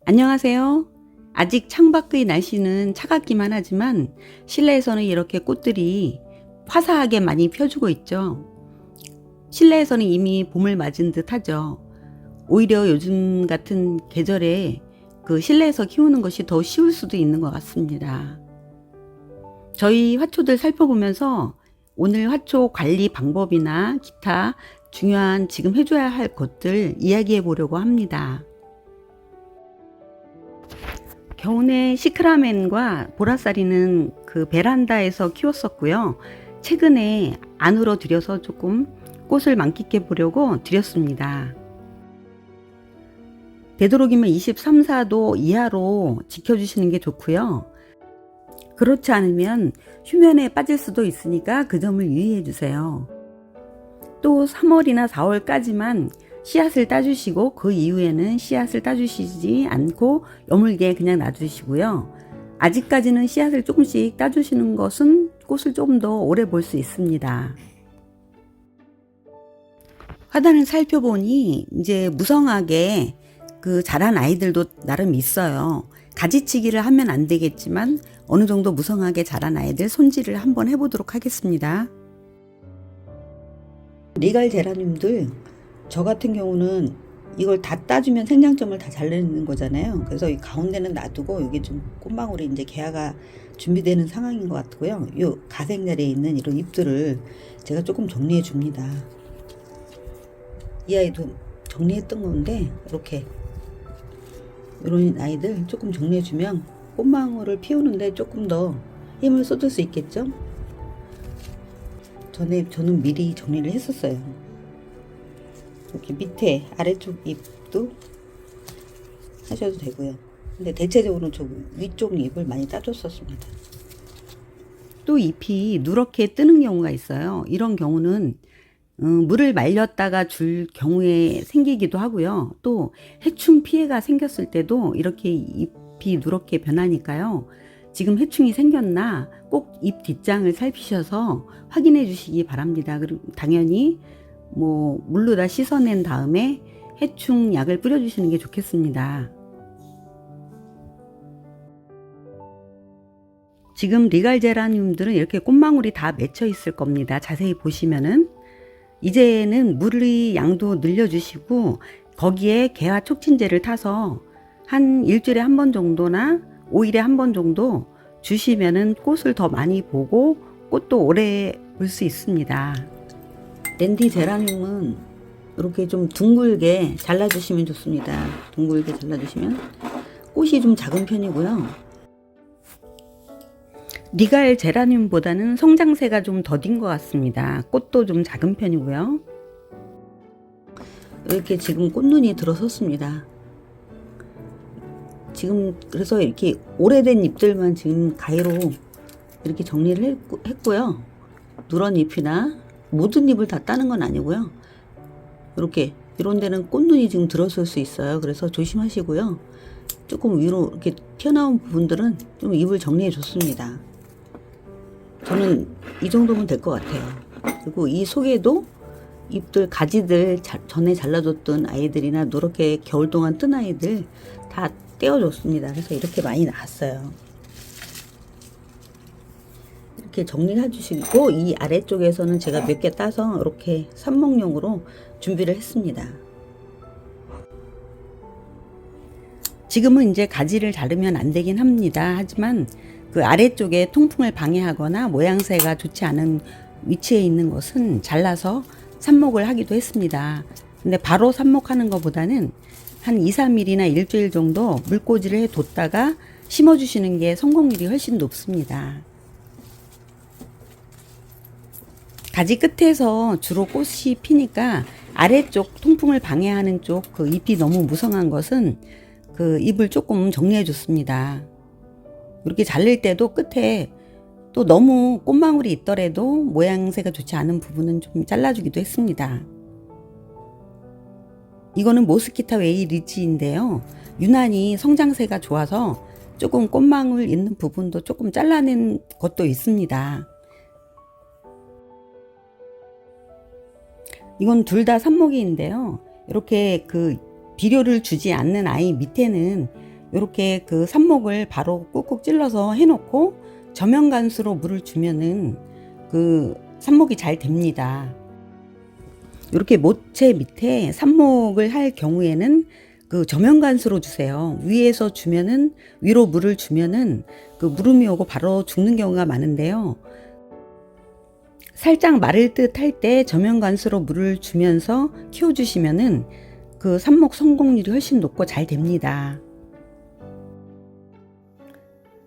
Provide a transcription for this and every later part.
안녕하세요. 아직 창밖의 날씨는 차갑기만 하지만 실내에서는 이렇게 꽃들이 화사하게 많이 펴주고 있죠. 실내에서는 이미 봄을 맞은 듯 하죠. 오히려 요즘 같은 계절에 실내에서 키우는 것이 더 쉬울 수도 있는 것 같습니다. 저희 화초들 살펴보면서 오늘 화초 관리 방법이나 기타 중요한 지금 해줘야 할 것들 이야기해 보려고 합니다. 겨우내 시크라멘과 보라쌀이는 베란다에서 키웠었고요. 최근에 안으로 들여서 조금 꽃을 만끽해 보려고 들였습니다. 되도록이면 23, 4도 이하로 지켜주시는 게 좋고요. 그렇지 않으면 휴면에 빠질 수도 있으니까 그 점을 유의해 주세요. 또 3월이나 4월까지만 씨앗을 따주시고 그 이후에는 씨앗을 따주시지 않고 여물게 그냥 놔두시고요. 아직까지는 씨앗을 조금씩 따주시는 것은 꽃을 조금 더 오래 볼 수 있습니다. 화단을 살펴보니 이제 무성하게 자란 아이들도 나름 있어요. 가지치기를 하면 안 되겠지만 어느 정도 무성하게 자란 아이들 손질을 한번 해보도록 하겠습니다. 리갈 제라늄들 저 같은 경우는 이걸 다 따주면 생장점을 다 잘내는 거잖아요. 그래서 이 가운데는 놔두고 여기 좀 꽃망울이 이제 개화가 준비되는 상황인 것 같고요. 이 가생자리에 있는 이런 잎들을 제가 조금 정리해 줍니다. 이 아이도 정리했던 건데 이렇게 이런 아이들 조금 정리해 주면 꽃망울을 피우는데 조금 더 힘을 쏟을 수 있겠죠. 저는 미리 정리를 했었어요. 이렇게 밑에 아래쪽 잎도 하셔도 되고요. 근데 대체적으로 저 위쪽 잎을 많이 따줬었습니다. 또 잎이 누렇게 뜨는 경우가 있어요. 이런 경우는 물을 말렸다가 줄 경우에 생기기도 하고요. 또 해충 피해가 생겼을 때도 이렇게 잎이 누렇게 변하니까요. 지금 해충이 생겼나 꼭 잎 뒷장을 살피셔서 확인해 주시기 바랍니다. 그리고 당연히 물로 다 씻어낸 다음에 해충 약을 뿌려 주시는 게 좋겠습니다. 지금 리갈 제라늄들은 이렇게 꽃망울이 다 맺혀 있을 겁니다. 자세히 보시면은 이제는 물의 양도 늘려주시고 거기에 개화 촉진제를 타서 한 일주일에 한 번 정도나 5일에 한 번 정도 주시면은 꽃을 더 많이 보고 꽃도 오래 볼 수 있습니다. 랜디 제라늄은 이렇게 좀 둥글게 잘라주시면 좋습니다. 둥글게 잘라주시면 꽃이 좀 작은 편이고요. 리갈 제라늄보다는 성장세가 좀 더딘 것 같습니다. 꽃도 좀 작은 편이고요. 이렇게 지금 꽃눈이 들어섰습니다. 지금 그래서 이렇게 오래된 잎들만 지금 가위로 이렇게 정리를 했고요. 누런 잎이나 모든 잎을 다 따는 건 아니고요. 이렇게 이런 데는 꽃눈이 지금 들어설 수 있어요. 그래서 조심하시고요. 조금 위로 이렇게 튀어나온 부분들은 좀 잎을 정리해 줬습니다. 저는 이 정도면 될 것 같아요. 그리고 이 속에도 잎들 가지들 전에 잘라줬던 아이들이나 누렇게 겨울 동안 뜬 아이들 다 떼어줬습니다. 그래서 이렇게 많이 나왔어요. 이렇게 정리를 해주시고 이 아래쪽에서는 제가 몇 개 따서 이렇게 삽목용으로 준비를 했습니다. 지금은 이제 가지를 자르면 안 되긴 합니다. 하지만 아래쪽에 통풍을 방해하거나 모양새가 좋지 않은 위치에 있는 것은 잘라서 삽목을 하기도 했습니다. 근데 바로 삽목하는 것보다는 한 2, 3일이나 일주일 정도 물꽂이를 해 뒀다가 심어주시는 게 성공률이 훨씬 높습니다. 가지 끝에서 주로 꽃이 피니까 아래쪽 통풍을 방해하는 쪽 잎이 너무 무성한 것은 잎을 조금 정리해 줬습니다. 이렇게 자를 때도 끝에 또 너무 꽃망울이 있더라도 모양새가 좋지 않은 부분은 좀 잘라주기도 했습니다. 이거는 모스키타 웨이 리지인데요. 유난히 성장세가 좋아서 조금 꽃망울 있는 부분도 조금 잘라낸 것도 있습니다. 이건 둘 다 삽목이인데요. 이렇게 비료를 주지 않는 아이 밑에는 이렇게 그 삽목을 바로 꾹꾹 찔러서 해놓고 저면간수로 물을 주면은 그 삽목이 잘 됩니다. 이렇게 모체 밑에 삽목을 할 경우에는 그 저면간수로 주세요. 위에서 주면은, 위로 물을 주면은 그 무름이 오고 바로 죽는 경우가 많은데요. 살짝 마를 듯 할 때 저면간수로 물을 주면서 키워주시면은 그 삽목 성공률이 훨씬 높고 잘 됩니다.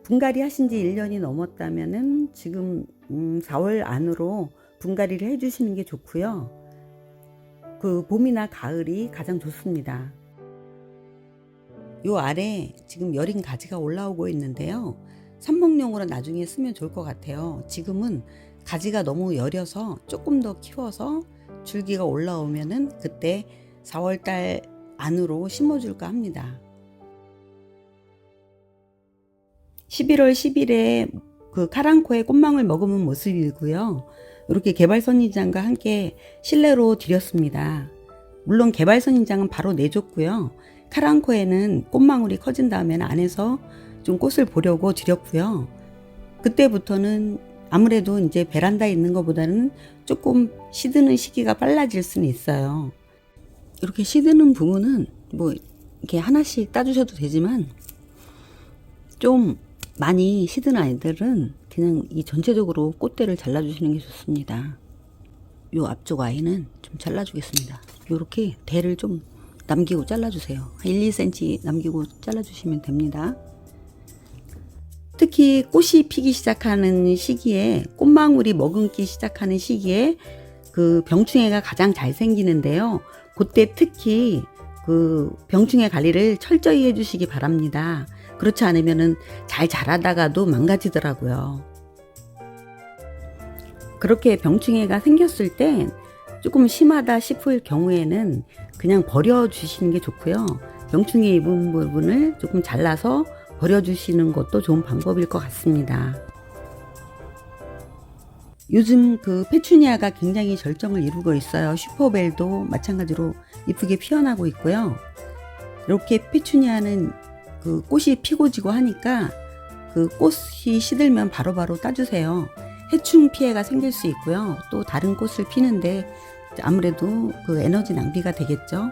분갈이 하신 지 1년이 넘었다면은 지금 4월 안으로 분갈이를 해주시는 게 좋고요. 그 봄이나 가을이 가장 좋습니다. 요 아래 지금 여린 가지가 올라오고 있는데요. 삽목용으로 나중에 쓰면 좋을 것 같아요. 지금은 가지가 너무 여려서 조금 더 키워서 줄기가 올라오면은 그때 4월달 안으로 심어줄까 합니다. 11월 10일에 그 카랑코의 꽃망울 머금은 모습이고요. 이렇게 개발선인장과 함께 실내로 드렸습니다. 물론 개발선인장은 바로 내줬고요. 카랑코에는 꽃망울이 커진 다음에는 안에서 좀 꽃을 보려고 드렸고요. 그때부터는 아무래도 이제 베란다에 있는 것보다는 조금 시드는 시기가 빨라질 수는 있어요. 이렇게 시드는 부분은 뭐 이렇게 하나씩 따주셔도 되지만 좀 많이 시든 아이들은 그냥 이 전체적으로 꽃대를 잘라주시는 게 좋습니다. 요 앞쪽 아이는 좀 잘라주겠습니다. 요렇게 대를 좀 남기고 잘라주세요. 1, 2cm 남기고 잘라주시면 됩니다. 특히 꽃이 피기 시작하는 시기에, 꽃망울이 머금기 시작하는 시기에 그 병충해가 가장 잘 생기는데요. 그때 특히 그 병충해 관리를 철저히 해주시기 바랍니다. 그렇지 않으면은 잘 자라다가도 망가지더라고요. 그렇게 병충해가 생겼을 때 조금 심하다 싶을 경우에는 그냥 버려주시는 게 좋고요. 병충해 입은 부분을 조금 잘라서 버려주시는 것도 좋은 방법일 것 같습니다. 요즘 그 페추니아가 굉장히 절정을 이루고 있어요. 슈퍼벨도 마찬가지로 이쁘게 피어나고 있고요. 이렇게 페추니아는 그 꽃이 피고 지고 하니까 그 꽃이 시들면 바로바로 따주세요. 해충 피해가 생길 수 있고요. 또 다른 꽃을 피는데 아무래도 그 에너지 낭비가 되겠죠.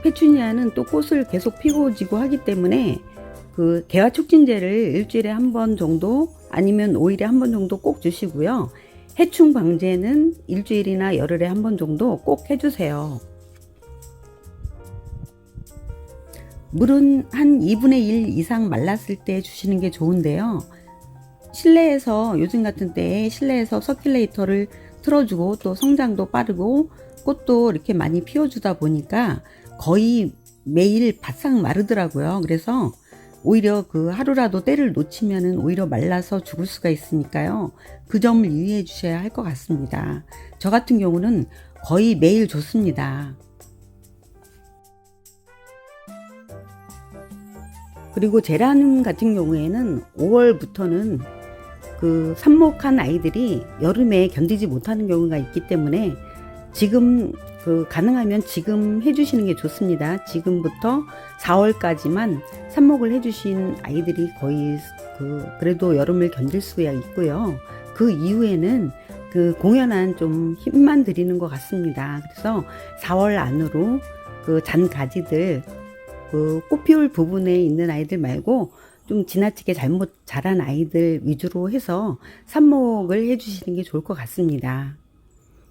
페추니아는 또 꽃을 계속 피고 지고 하기 때문에 그 개화 촉진제를 일주일에 한 번 정도 아니면 5일에 한 번 정도 꼭 주시고요. 해충 방제는 일주일이나 열흘에 한 번 정도 꼭 해주세요. 물은 한 2분의 1 이상 말랐을 때 주시는 게 좋은데요. 실내에서 요즘 같은 때에 실내에서 서큘레이터를 틀어주고 또 성장도 빠르고 꽃도 이렇게 많이 피워주다 보니까 거의 매일 바싹 마르더라고요. 그래서 오히려 그 하루라도 때를 놓치면은 오히려 말라서 죽을 수가 있으니까요. 그 점을 유의해 주셔야 할 것 같습니다. 저 같은 경우는 거의 매일 줬습니다. 그리고 제라늄 같은 경우에는 5월부터는 그 삽목한 아이들이 여름에 견디지 못하는 경우가 있기 때문에 지금 그 가능하면 지금 해주시는 게 좋습니다. 지금부터 4월까지만 삽목을 해주신 아이들이 거의 그래도 여름을 견딜 수가 있고요. 그 이후에는 그 공연한 좀 힘만 들이는 것 같습니다. 그래서 4월 안으로 그 잔 가지들 그 꽃 피울 부분에 있는 아이들 말고 좀 지나치게 잘못 자란 아이들 위주로 해서 삽목을 해주시는 게 좋을 것 같습니다.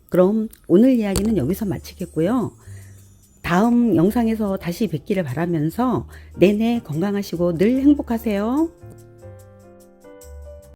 그럼 오늘 이야기는 여기서 마치겠고요. 다음 영상에서 다시 뵙기를 바라면서 내내 건강하시고 늘 행복하세요.